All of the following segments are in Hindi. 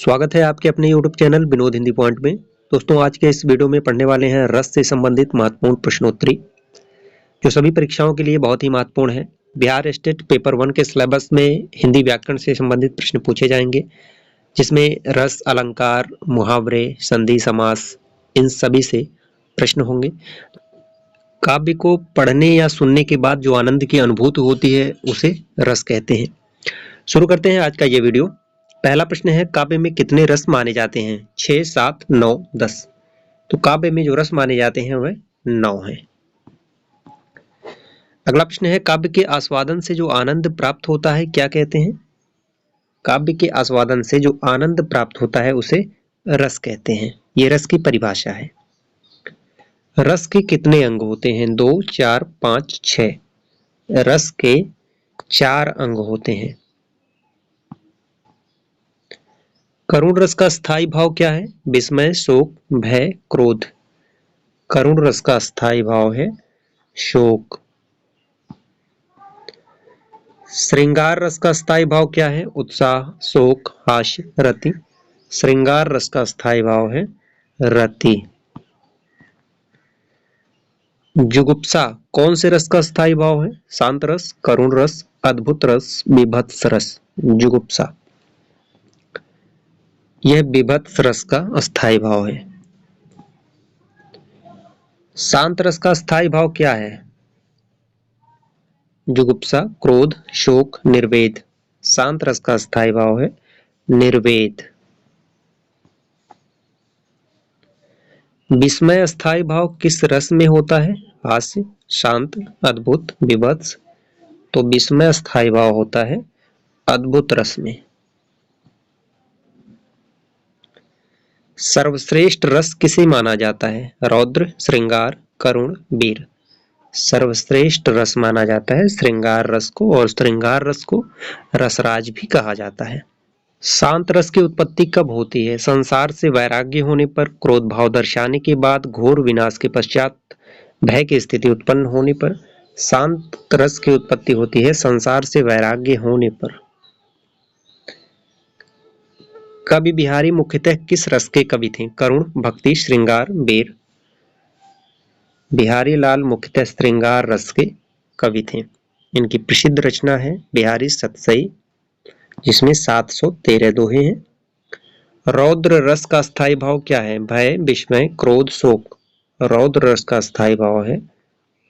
स्वागत है आपके अपने YouTube channel Vinod Hindi point में। दोस्तों, आज के इस वीडियो में पढ़ने वाले हैं रस से संबंधित महत्वपूर्ण प्रश्नोत्तरी, जो सभी परीक्षाओं के लिए बहुत ही महत्वपूर्ण है। बिहार स्टेट पेपर 1 के सिलेबस में हिंदी व्याकरण से संबंधित प्रश्न पूछे जाएंगे, जिसमें रस, अलंकार, मुहावरे, संधि, समास, इन सभी से प्रश्न होंगे। काव्य को पढ़ने या सुनने के बाद जो आनंद की अनुभूति होती है उसे रस कहते हैं। शुरू करते हैं आज का ये वीडियो। पहला प्रश्न है, काव्य में कितने रस माने जाते हैं? 6, 7, 9, 10। तो काव्य में जो रस माने जाते हैं वह 9 हैं। अगला प्रश्न है, काव्य के आस्वादन से जो आनंद प्राप्त होता है क्या कहते हैं? काव्य के आस्वादन से जो आनंद प्राप्त होता है उसे रस कहते हैं। ये रस की परिभाषा है। रस के कितने अंग होते हैं? 2, 4, 5, 6। रस के 4 अंग होते हैं। करुण रस का स्थायी भाव क्या है? विस्मय, शोक, भय, क्रोध। करुण रस का स्थायी भाव है शोक। श्रृंगार रस का स्थायी भाव क्या है? उत्साह, शोक, हास्य, रति। श्रृंगार रस का स्थायी भाव है रति। जुगुप्सा कौन से रस का स्थायी भाव है? शांत रस, करुण रस, अद्भुत रस, बीभत्स रस। जुगुप्सा यह बीभत्स रस का अस्थायी भाव है। शांत रस का स्थायी भाव क्या है? जुगुप्सा, क्रोध, शोक, निर्वेद। शांत रस का स्थायी भाव है निर्वेद। विस्मय स्थायी भाव किस रस में होता है? हास्य, शांत, अद्भुत, बीभत्स। तो विस्मय स्थायी भाव होता है अद्भुत रस में। सर्वश्रेष्ठ रस किसे माना जाता है? रौद्र, श्रृंगार, करुण, वीर। सर्वश्रेष्ठ रस माना जाता है श्रृंगार रस को, और श्रृंगार रस को रसराज भी कहा जाता है। शांत रस की उत्पत्ति कब होती है? संसार से वैराग्य होने पर, क्रोध भाव दर्शाने के बाद, घोर विनाश के पश्चात, भय की स्थिति उत्पन्न होने पर शांत रस की उत्पत्ति होती है। संसार से वैराग्य होने पर। कवि बिहारी मुख्यतः किस रस के कवि थे? करुण, भक्ति, श्रृंगार, वीर। बिहारी लाल मुख्यतः श्रृंगार रस के कवि थे। इनकी प्रसिद्ध रचना है बिहारी सतसई, जिसमें 713 दोहे हैं। रौद्र रस का स्थायी भाव क्या है? भय, विस्मय, क्रोध, शोक। रौद्र रस का स्थायी भाव है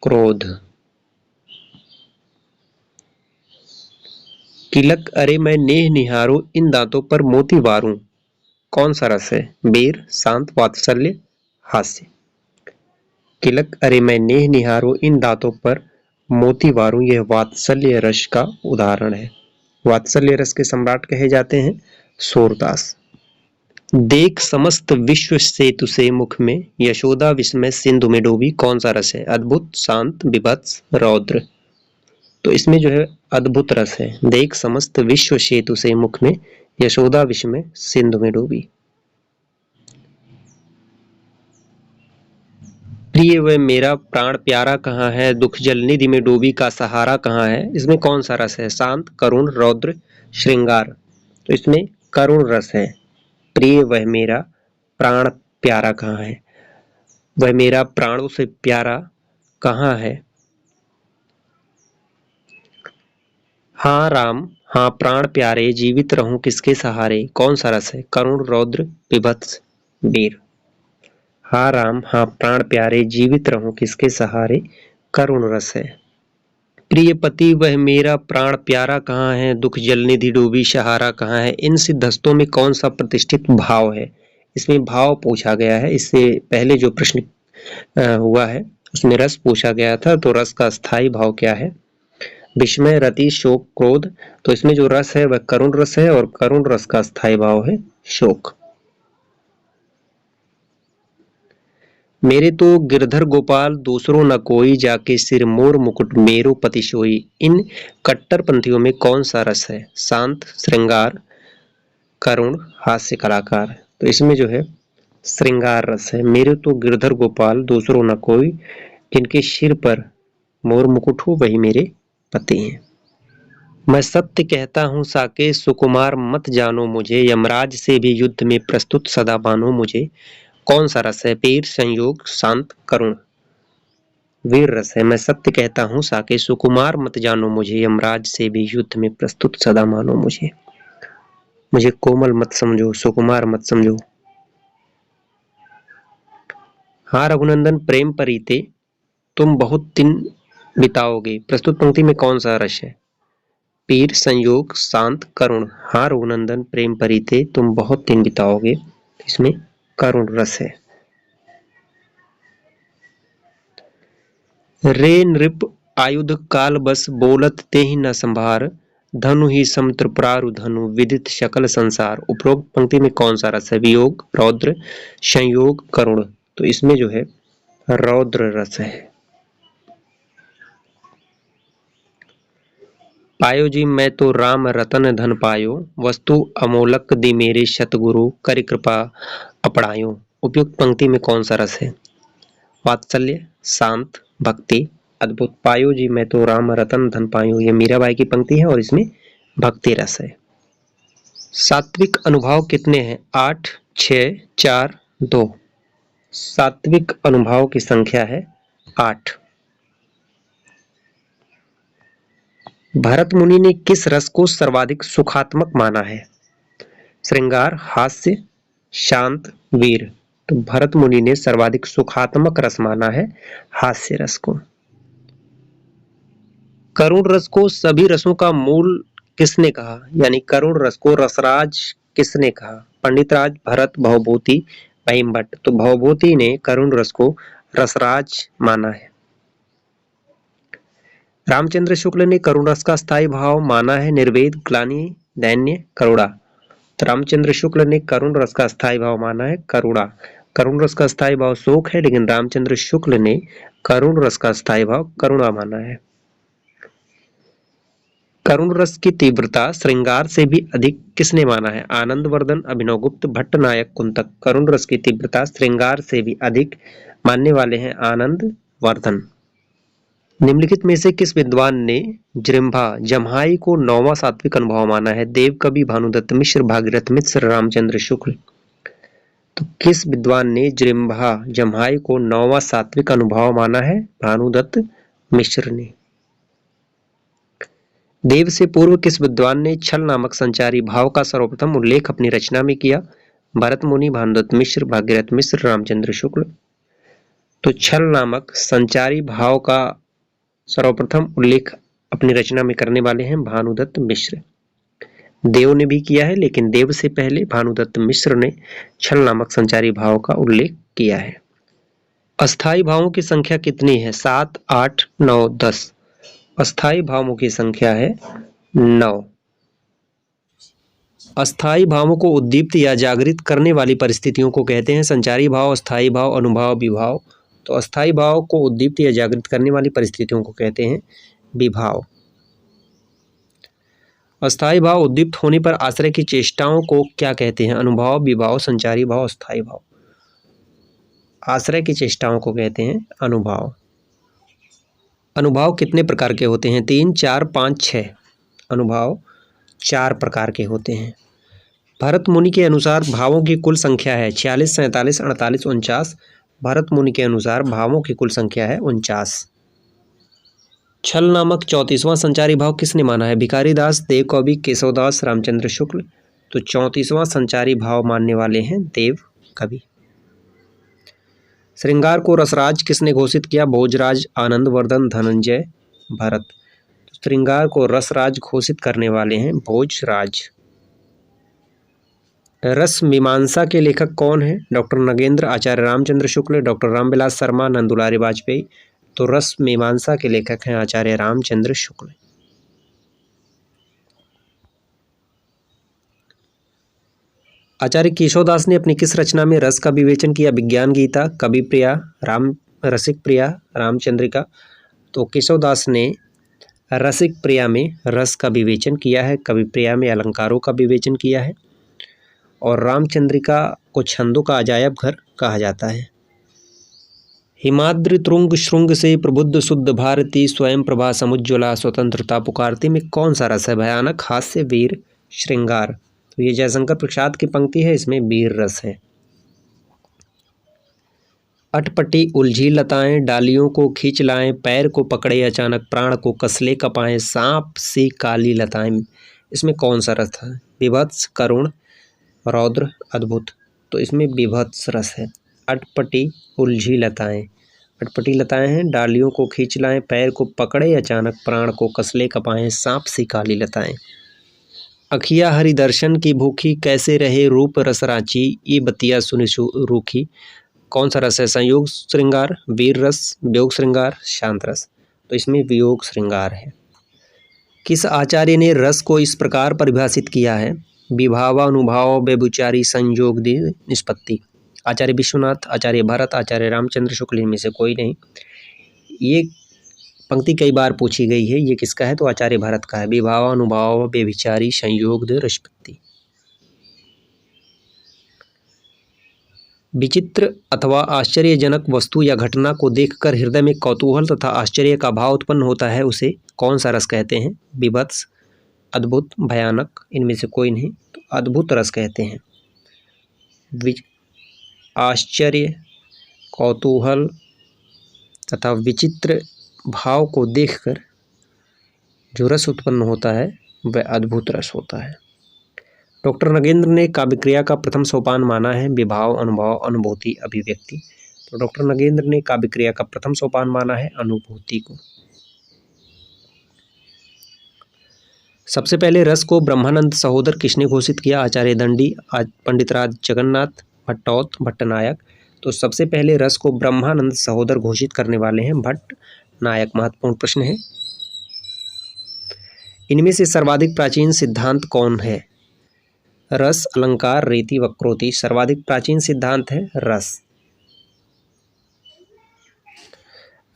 क्रोध। तिलक अरे मैं नेह निहारूं, इन दांतों पर मोती वारूं। कौन सा रस है? वीर, शांत, वात्सल्य, हास्य। तिलक अरे मैं नेह निहारूं, इन दांतों पर मोती वारूं, यह वात्सल्य रस का उदाहरण है। वात्सल्य रस के सम्राट कहे जाते हैं सूरदास। देख समस्त विश्व से तुसे मुख में, यशोदा विस्मय सिंधु में डूबी। कौन सा रस है? अद्भुत, शांत, विभत्स, रौद्र। तो इसमें जो है अद्भुत रस है। देख समस्त विश्व से तुसे मुख में, यशोदा विस्मय सिंधु में डूबी। प्रिय वह मेरा प्राण प्यारा कहाँ है, दुख जल निधि में डूबी का सहारा कहाँ है। इसमें कौन सा रस है? शांत, करुण, रौद्र, श्रृंगार। तो इसमें करुण रस है। प्रिय वह मेरा प्राण प्यारा कहाँ है, वह मेरा प्राणों से प्यारा कहाँ है। हाँ राम, हाँ प्राण प्यारे, जीवित रहूं किसके सहारे। कौन सा रस है? करुण, रौद्र, विभत्स, वीर। हाँ राम, हाँ प्राण प्यारे, जीवित रहूं किसके सहारे, करुण रस है। प्रिय पति वह मेरा प्राण प्यारा कहाँ है, दुख जल निधि डूबी सहारा कहाँ है। इन सिद्धस्तों में कौन सा प्रतिष्ठित भाव है? इसमें भाव पूछा गया है। इससे पहले जो प्रश्न हुआ है उसमें रस पूछा गया था, तो रस का स्थायी भाव क्या है? विस्मय, रति, शोक, क्रोध। तो इसमें जो रस है वह करुण रस है, और करुण रस का स्थायी भाव है शोक। मेरे तो गिरधर गोपाल दूसरों न कोई, जाके सिर मोर मुकुट मेरो पति सोई। इन कट्टरपंथियों में कौन सा रस है? शांत, श्रृंगार, करुण, हास्य कलाकार। तो इसमें जो है श्रृंगार रस है। मेरे तो गिरधर गोपाल दूसरों न कोई, जिनके सिर पर मोर मुकुट हो वही मेरे पति हैं। मैं सत्य कहता हूँ साके सुकुमार मत जानो मुझे, यमराज से भी युद्ध में प्रस्तुत सदा बानो मुझे। कौन सा रस है? पीर, संयोग, शांत, करुण। वीर रस है। मैं सत्य कहता हूँ साके सुकुमार मत जानो मुझे, यमराज से भी युद्ध में प्रस्तुत सदा मानो मुझे। मुझे कोमल मत समझो, सुकुमार मत समझो। हाँ रघुनंदन प्रेम परीते तुम बहुत दिन बिताओगे। प्रस्तुत पंक्ति में कौन सा रस है? पीर, संयोग, शांत, करुण। हाँ रघुनंदन प्रेम परीते तुम बहुत दिन बिताओगे, इसमें करुण रस है। रे नृप आयुध काल बस बोलत तेहि न संभार, धनु ही समुद्र प्रारु धनु विदित शकल संसार। उपरोक्त पंक्ति में कौन सा रस है? वियोग, रौद्र, संयोग, करुण। तो इसमें जो है रौद्र रस है। पायो जी मैं तो राम रतन धन पायो, वस्तु अमोलक दी मेरे सतगुरु कर कृपा अपड़ायो। उपयुक्त पंक्ति में कौन सा रस है? वात्सल्य, शांत, भक्ति, अद्भुत। पायो जी मैं तो राम रतन धन पायो, ये मीराबाई की पंक्ति है और इसमें भक्ति रस है। सात्विक अनुभाव कितने हैं? 8, 6, 4, 2। सात्विक अनुभाव की संख्या है 8। भरत मुनि ने किस रस को सर्वाधिक सुखात्मक माना है? श्रृंगार, हास्य, शांत, वीर। तो भरत मुनि ने सर्वाधिक सुखात्मक रस माना है हास्य रस को। करुण रस को सभी रसों का मूल किसने कहा? यानी करुण रस को रसराज किसने कहा? पंडितराज, भरत, भवभूति, भीमभट्ट। तो भवभूति ने करुण रस को रसराज माना है। रामचंद्र शुक्ल ने करुण रस का स्थायी भाव माना है निर्वेद, ग्लानि, दैन्य, करुणा। तो रामचंद्र शुक्ल ने करुण रस का स्थायी भाव माना है करुणा। करुण रस का स्थायी भाव शोक है, लेकिन रामचंद्र शुक्ल ने करुण रस का स्थायी भाव करुणा माना है। करुण रस की तीव्रता श्रृंगार से भी अधिक किसने माना है? आनंदवर्धन, अभिनवगुप्त, भट्टनायक, कुंतक। करुण रस की तीव्रता श्रृंगार से भी अधिक मानने वाले हैं आनंदवर्धन। निम्नलिखित में से किस विद्वान ने जृंभा जम्हाई को 9वां सात्विक अनुभव माना है? देव कवि, भानुदत्त मिश्र, भागीरथ मिश्र, रामचंद्र शुक्ल। तो किस विद्वान ने जृंभा जम्हाई को 9वां सात्विक अनुभव माना है? भानुदत्त मिश्र ने। देव से पूर्व किस विद्वान ने छल नामक संचारी भाव का सर्वप्रथम उल्लेख अपनी रचना में किया? भरत मुनि, भानुदत्त मिश्र, भागीरथ मिश्र, रामचंद्र शुक्ल। तो छल नामक संचारी भाव का सर्वप्रथम उल्लेख अपनी रचना में करने वाले हैं भानुदत्त मिश्र। देव ने भी किया है, लेकिन देव से पहले भानुदत्त मिश्र ने छल नामक संचारी भाव का उल्लेख किया है। अस्थायी भावों की संख्या कितनी है? 7, 8, 9, 10। अस्थायी भावों की संख्या है 9। अस्थायी भावों को उद्दीप्त या जागृत करने वाली परिस्थितियों को कहते हैं संचारी भाव, अस्थायी भाव, अनुभाव, विभाव। तो अस्थायी भाव को उद्दीप्त या जागृत करने वाली परिस्थितियों को कहते हैं विभाव। अस्थायी भाव उद्दीप्त होने पर आश्रय की चेष्टाओं को क्या कहते हैं? अनुभाव, विभाव, संचारी भाव, अस्थायी भाव। आश्रय की चेष्टाओं को कहते हैं अनुभाव। अनुभाव कितने प्रकार के होते हैं? 3, 4, 5, 6। अनुभाव 4 प्रकार के होते हैं। भरत मुनि के अनुसार भावों की कुल संख्या है 46, 47, 48, 49। भरत मुनि के अनुसार भावों की कुल संख्या है 49। छल नामक 34वां संचारी भाव किसने माना है? भिखारी दास, देव कवि, केशवदास, रामचंद्र शुक्ल। तो 34वां संचारी भाव मानने वाले हैं देव कवि। श्रृंगार को रसराज किसने घोषित किया? भोजराज, आनंदवर्धन, धनंजय, भरत। तो श्रृंगार को रसराज घोषित करने वाले हैं भोजराज। रस मीमांसा के लेखक कौन है? डॉक्टर नगेंद्र, आचार्य रामचंद्र शुक्ल, डॉक्टर रामविलास शर्मा, नंदुलारी वाजपेयी। तो रस मीमांसा के लेखक हैं आचार्य रामचंद्र शुक्ल। आचार्य केशवदास ने अपनी किस रचना में रस का विवेचन किया? विज्ञान गीता, कवि प्रिया, राम रसिक प्रिया, रामचंद्रिका। तो केशवदास ने रसिक प्रिया में रस का विवेचन किया है, कवि प्रिया में अलंकारों का विवेचन किया है, और रामचंद्रिका को छंदों का अजायब घर कहा जाता है। हिमाद्रि तुंग श्रृंग से प्रबुद्ध शुद्ध भारती स्वयं प्रभा समुज्ज्वला स्वतंत्रता पुकारती में कौन सा रस है? भयानक, हास्य, वीर, श्रृंगार। तो ये जयशंकर प्रसाद की पंक्ति है, इसमें वीर रस है। अटपटी उलझी लताएं डालियों को खींच लाएं, पैर को पकड़े अचानक प्राण को कसले कपाएं, सांप सी काली लताएं। इसमें कौन सा रस है? विभत्स, करुण, रौद्र, अद्भुत। तो इसमें विभत्स रस है। अटपटी उलझी लताएं, अटपटी लताएं हैं, डालियों को खींच लाएं, पैर को पकड़े अचानक प्राण को कसले कपाएं, सांप सी काली लताएं। अखिया हरि दर्शन की भूखी, कैसे रहे रूप रस रांची, ये बतिया सुनि रूखी। कौन सा रस है? संयोग श्रृंगार, वीर रस, वियोग श्रृंगार, शांत रस। तो इसमें वियोग श्रृंगार है। किस आचार्य ने रस को इस प्रकार परिभाषित किया है? विभावानुभाव व्यभिचारी संयोग दि निष्पत्ति। आचार्य विश्वनाथ, आचार्य भरत, आचार्य रामचंद्र शुक्ल, इनमें से कोई नहीं। ये पंक्ति कई बार पूछी गई है, ये किसका है? तो आचार्य भरत का है। विभावानुभाव व्यभिचारी संयोग दि निष्पत्ति। विचित्र अथवा आश्चर्यजनक वस्तु या घटना को देखकर हृदय में कौतूहल तथा आश्चर्य का भाव उत्पन्न होता है, उसे कौन सा रस कहते हैं? विभत्स, अद्भुत, भयानक, इनमें से कोई नहीं। तो अद्भुत रस कहते हैं। आश्चर्य, कौतूहल तथा विचित्र भाव को देखकर जो रस उत्पन्न होता है वह अद्भुत रस होता है। डॉक्टर नगेंद्र ने काव्य क्रिया का प्रथम सोपान माना है विभाव, अनुभव, अनुभूति, अभिव्यक्ति। तो डॉक्टर नगेंद्र ने काव्य क्रिया का प्रथम सोपान माना है अनुभूति को। सबसे पहले रस को ब्रह्मानंद सहोदर किसने घोषित किया? आचार्य दंडी, पंडित राज जगन्नाथ, भट्टौत, भट्टनायक। तो सबसे पहले रस को ब्रह्मानंद सहोदर घोषित करने वाले हैं भट्टनायक। महत्वपूर्ण प्रश्न है। इनमें से सर्वाधिक प्राचीन सिद्धांत कौन है? रस, अलंकार, रीति, वक्रोक्ति। सर्वाधिक प्राचीन सिद्धांत है रस।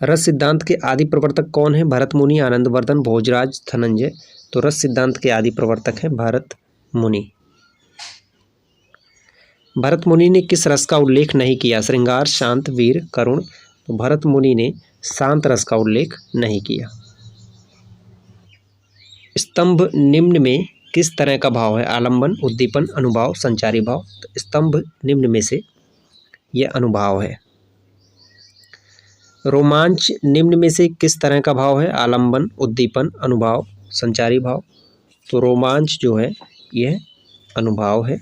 रस सिद्धांत के आदि प्रवर्तक कौन है? भरत मुनि, आनंदवर्धन, भोजराज, धनंजय। तो रस सिद्धांत के आदि प्रवर्तक हैं भरत मुनि। भरत मुनि ने किस रस का उल्लेख नहीं किया? श्रृंगार, शांत, वीर, करुण। तो भरत मुनि ने शांत रस का उल्लेख नहीं किया। स्तंभ निम्न में किस तरह का भाव है? आलंबन, उद्दीपन, अनुभाव, संचारी भाव। तो स्तंभ निम्न में से यह अनुभाव है। रोमांच निम्न में से किस तरह का भाव है? आलंबन, उद्दीपन, अनुभाव, संचारी भाव। तो रोमांच जो है यह अनुभाव है।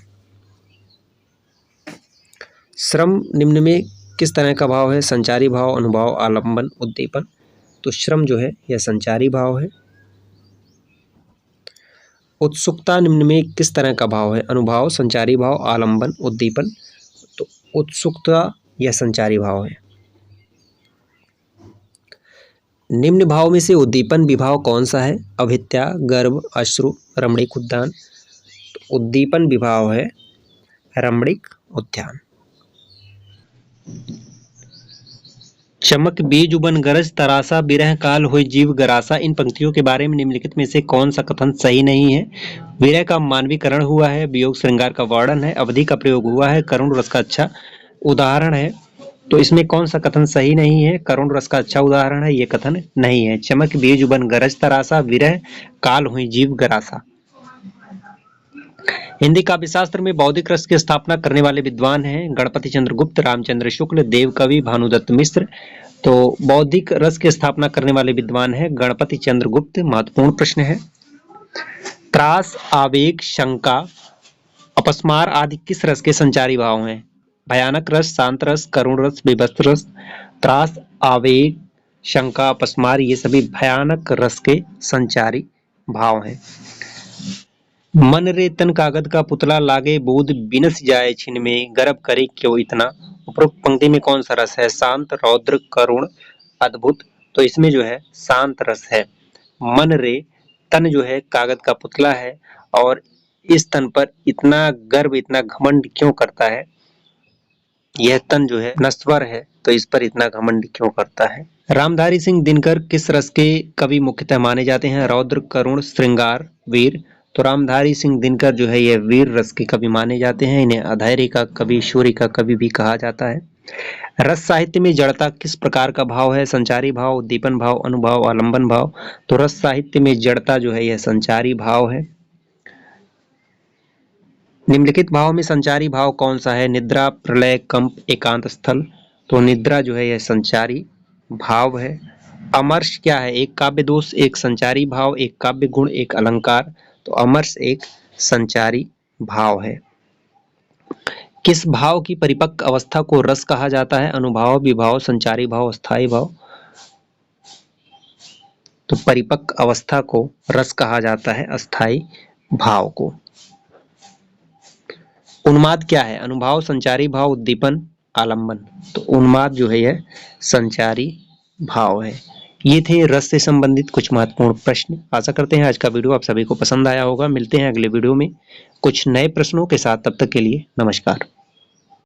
श्रम निम्न में किस तरह का भाव है? संचारी भाव, अनुभाव, आलंबन, उद्दीपन। तो श्रम जो है यह संचारी भाव है। उत्सुकता निम्न में किस तरह का भाव है? अनुभाव, संचारी भाव, आलंबन, उद्दीपन। तो उत्सुकता यह संचारी भाव है। निम्न भाव में से उद्दीपन विभाव कौन सा है? अभित्या, गर्भ, अश्रु, रमणीक उद्यान। तो उद्दीपन विभाव है रमणीक उद्यान। चमक बीज उबन गरज तरासा, बिरह काल होय जीव गरासा। इन पंक्तियों के बारे में निम्नलिखित में से कौन सा कथन सही नहीं है? विरह का मानवीकरण हुआ है, वियोग श्रृंगार का वर्णन है, अवधि का प्रयोग हुआ है, करुण रस का अच्छा उदाहरण है। तो इसमें कौन सा कथन सही नहीं है? करुण रस का अच्छा उदाहरण है, ये कथन नहीं है। चमक बीज उबन गरज तरासा, विरह काल हुई जीव गरासा। हिंदी काव्य शास्त्र में बौद्धिक रस की स्थापना करने वाले विद्वान हैं गणपति चंद्र गुप्त, रामचंद्र शुक्ल, देवकवि, भानुदत्त मिश्र। तो बौद्धिक रस की स्थापना करने वाले विद्वान हैं गणपति चंद्र गुप्त। महत्वपूर्ण प्रश्न है। त्रास, आवेग, शंका, अपस्मार आदि किस रस के संचारी भाव हैं? भयानक रस, शांत रस, करुण रस, विभत्स रस। त्रास, आवेग, शंका, अपस्मार ये सभी भयानक रस के संचारी भाव हैं। मन रे तन कागद का पुतला, लागे बूंद बिनस जाए छिन में, गर्व करे क्यों इतना। उपरोक्त पंक्ति में कौन सा रस है? शांत, रौद्र, करुण, अद्भुत। तो इसमें जो है शांत रस है। मन रे तन जो है कागज का पुतला है और इस तन पर इतना गर्व, इतना घमंड क्यों करता है? यह तन जो है नश्वर है, तो इस पर इतना घमंड क्यों करता है? रामधारी सिंह दिनकर किस रस के कवि मुख्यतः माने जाते हैं? रौद्र, करुण, श्रृंगार, वीर। तो रामधारी सिंह दिनकर जो है यह वीर रस के कवि माने जाते हैं। इन्हें अधैर्य का कवि, शौर्य का कवि भी कहा जाता है। रस साहित्य में जड़ता किस प्रकार का भाव है? संचारी भाव, उद्दीपन भाव, अनुभाव, आलंबन भाव। तो रस साहित्य में जड़ता जो है यह संचारी भाव है। निम्नलिखित भाव में संचारी भाव कौन सा है? निद्रा, प्रलय, कंप, एकांत स्थल। तो निद्रा जो है यह संचारी भाव है। अमर्ष क्या है? एक काव्य दोष, एक संचारी भाव, एक काव्य गुण, एक अलंकार। तो अमर्ष एक संचारी भाव है। किस भाव की परिपक्व अवस्था को रस कहा जाता है? अनुभाव, विभाव, संचारी भाव, अस्थाई भाव। तो परिपक्व अवस्था को रस कहा जाता है, अस्थाई भाव को। उन्माद क्या है? अनुभाव, संचारी भाव, उद्दीपन, आलंबन। तो उन्माद जो है यह संचारी भाव है। ये थे रस से संबंधित कुछ महत्वपूर्ण प्रश्न। आशा करते हैं आज का वीडियो आप सभी को पसंद आया होगा। मिलते हैं अगले वीडियो में कुछ नए प्रश्नों के साथ। तब तक के लिए नमस्कार।